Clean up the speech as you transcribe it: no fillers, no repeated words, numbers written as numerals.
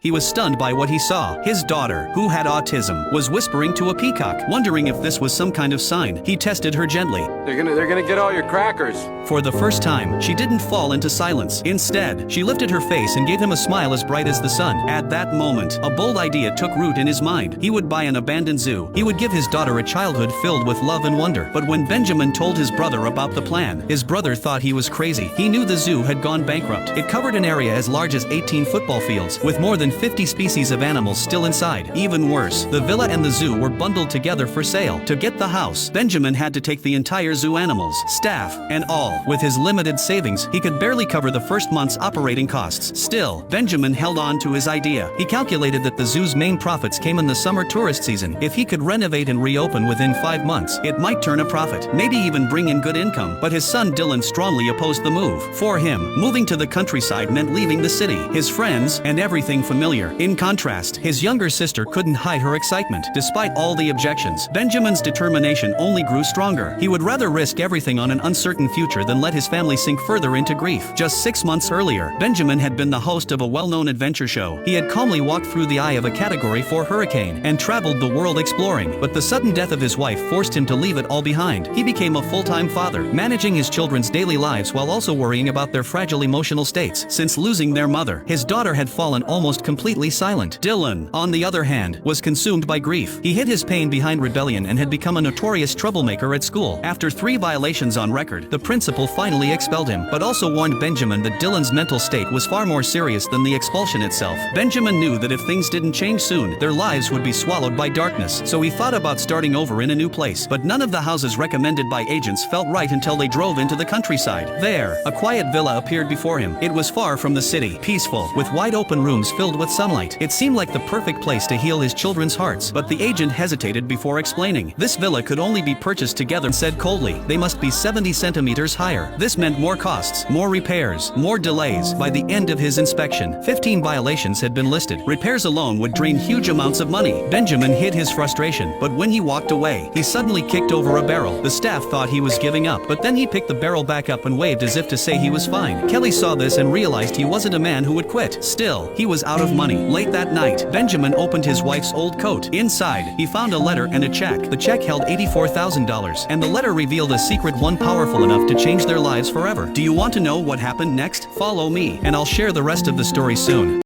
He was stunned by what he saw. His daughter, who had autism, was whispering to a peacock, wondering if this was some kind of sign. He tested her gently. They're gonna get all your crackers. For the first time, she didn't fall into silence. Instead, she lifted her face and gave him a smile as bright as the sun. At that moment, a bold idea took root in his mind. He would buy an abandoned zoo. He would give his daughter a childhood filled with love and wonder. But when Benjamin told his brother about the plan, his brother thought he was crazy. He knew the zoo had gone bankrupt. It covered an area as large as 18 football fields, with more than 50 species of animals still inside. Even worse, the villa and the zoo were bundled together for sale. To get the house, Benjamin had to take the entire zoo, animals, staff, and all. With his limited savings, he could barely cover the first month's operating costs. Still, Benjamin held on to his idea. He calculated that the zoo's main profits came in the summer tourist season. If he could renovate and reopen within 5 months, it might turn a profit, maybe even bring in good income. But his son Dylan strongly opposed the move. For him, moving to the countryside meant leaving the city, his friends, and everything familiar. In contrast, his younger sister couldn't hide her excitement. Despite all the objections, Benjamin's determination only grew stronger. He would rather risk everything on an uncertain future than let his family sink further into grief. Just 6 months earlier, Benjamin had been the host of a well-known adventure show. He had calmly walked through the eye of a Category 4 hurricane and traveled the world exploring. But the sudden death of his wife forced him to leave it all behind. He became a full-time father, managing his children's daily lives while also worrying about their fragile emotional states. Since losing their mother, his daughter had fallen almost completely silent. Dylan, on the other hand, was consumed by grief. He hid his pain behind rebellion and had become a notorious troublemaker at school. After 3 violations on record, the principal finally expelled him, but also warned Benjamin that Dylan's mental state was far more serious than the expulsion itself. Benjamin knew that if things didn't change soon, their lives would be swallowed by darkness, so he thought about starting over in a new place. But none of the houses recommended by agents felt right until they drove into the countryside. There, a quiet villa appeared before him. It was far from the city, peaceful, with wide open rooms filled with sunlight. It seemed like the perfect place to heal his children's hearts, but the agent hesitated before explaining. This villa could only be purchased together, and said coldly. They must be 70 centimeters higher. This meant more costs, more repairs, more delays. By the end of his inspection, 15 violations had been listed. Repairs alone would drain huge amounts of money. Benjamin hid his frustration, but when he walked away, he suddenly kicked over a barrel. The staff thought he was giving up, but then he picked the barrel back up and waved as if to say he was fine. Kelly saw this and realized he wasn't a man who would quit. Still, he was out of money. Late that night, Benjamin opened his wife's old coat. Inside, he found a letter and a check. The check held $84,000, and the letter revealed a secret, one powerful enough to change their lives forever. Do you want to know what happened next? Follow me, and I'll share the rest of the story soon.